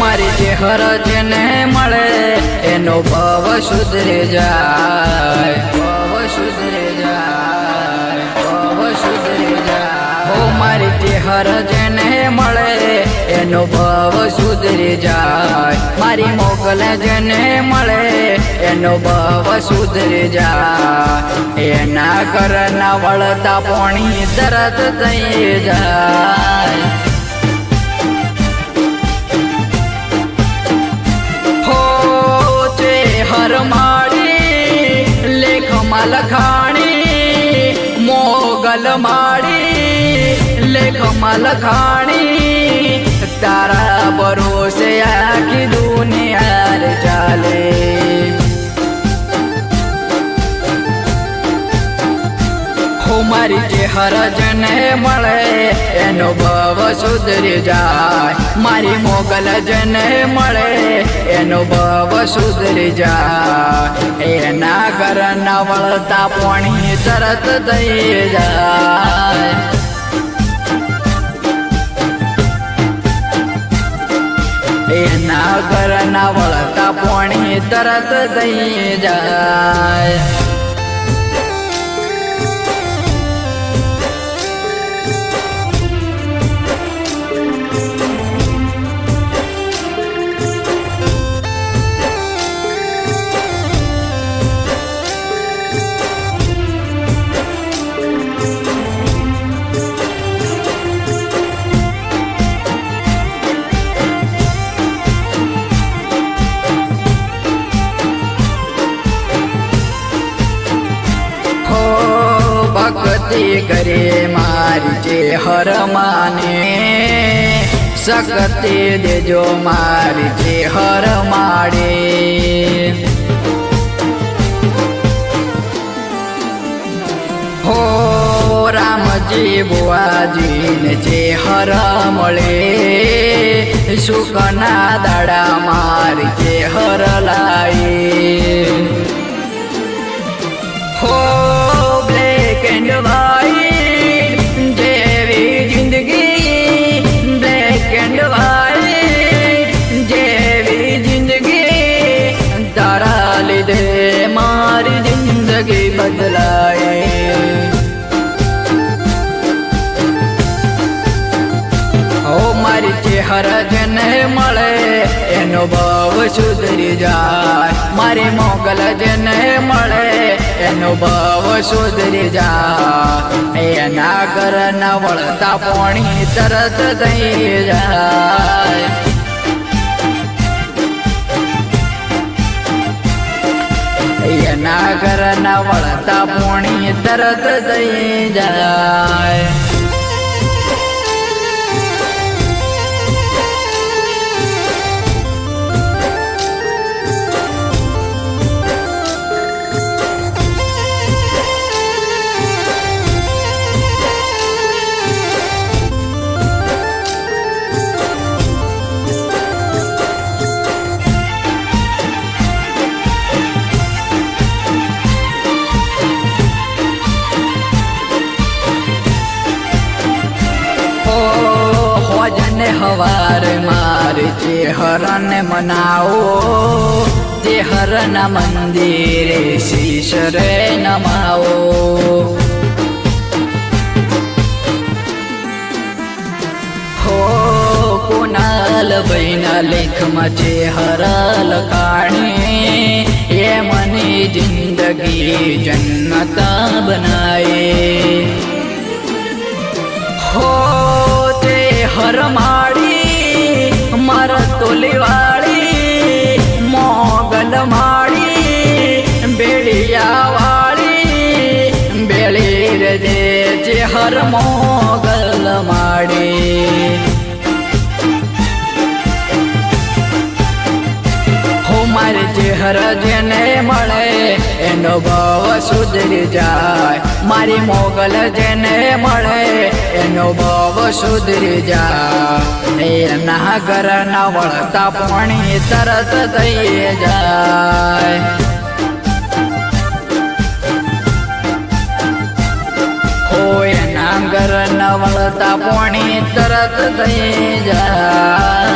મારી જે હરજને મળે એનો ભાવ સુધરી જાય, ભાવ સુધરી જાય, ભાવ સુધરી જાય। ઓ મારી જે હરજને મળે એનો ભાવ સુધરી જાય, મારી મોગલ જેને મળે એનો ભાવ સુધરી જાય। એના ઘરના વળતા પોણી તરત થઈ જાય। લેખમાં લખાણી મોગલ માડી, લેખમાં લખાણી તારા ભરોસે આખી દુનિયા ચાલે। હો મારી જે હરજને મળે એનો ભાવ સુધરી જાય, મારી મોગલ જને મળે એનો ભાવ સુધરી જાય। એના ઘરના વળતા પોણી તરત થઈ જાય। એના ઘરના વળતા પોણી તરત થઈ જાય। ભક્તિ કરે મારી જે હર માને, શક્તિ દેજો મારી જે હર માડે। હો રામજી બુઆજીને જે હર મળે, સુખના દાડા મારી જે હર લાય। હો બ્લેક એન્ડ વ્હાઈટ જેવી જિંદગી, બ્લેક એન્ડ વ્હાઈટ જેવી જિંદગી તારા લીધે મારી જિંદગી બદલાય। ઓ મારી જે હરજને મળે એનો ભાવ સુધરી જાય, મારી મોગલ જેને મળે એનો ભાવ સુધરી જાય। એના ઘરના વળતા પોણી તરત થઈ જાય। એના ઘરના વળતા પોણી તરત થઈ જાય। હોજને હવાર મારી જે હરને મનાવો, જે હરના મંદિરે શીશ રે નમાવો। હો કુનાલ ભાઈના લેખમાં જે હર લખાણી, એ મને જિંદગી જન્નત બનાય। હો હર માડી મારા તોલી વાળી, મોગલ માડી બેડિયા વાળી, બેળી રે જે હર મોગલ માડી। હો મારે જે હરજને મળે એનો ભાવ સુધરી જાય, મારી મોગલ જેને મળે એનો ભાવ સુધરી જાય। એના ઘરના વળતા પોણી તરત થઈ જાય। હો એના ડાંગર ન વળતા પોણી તરત થઈ જાય.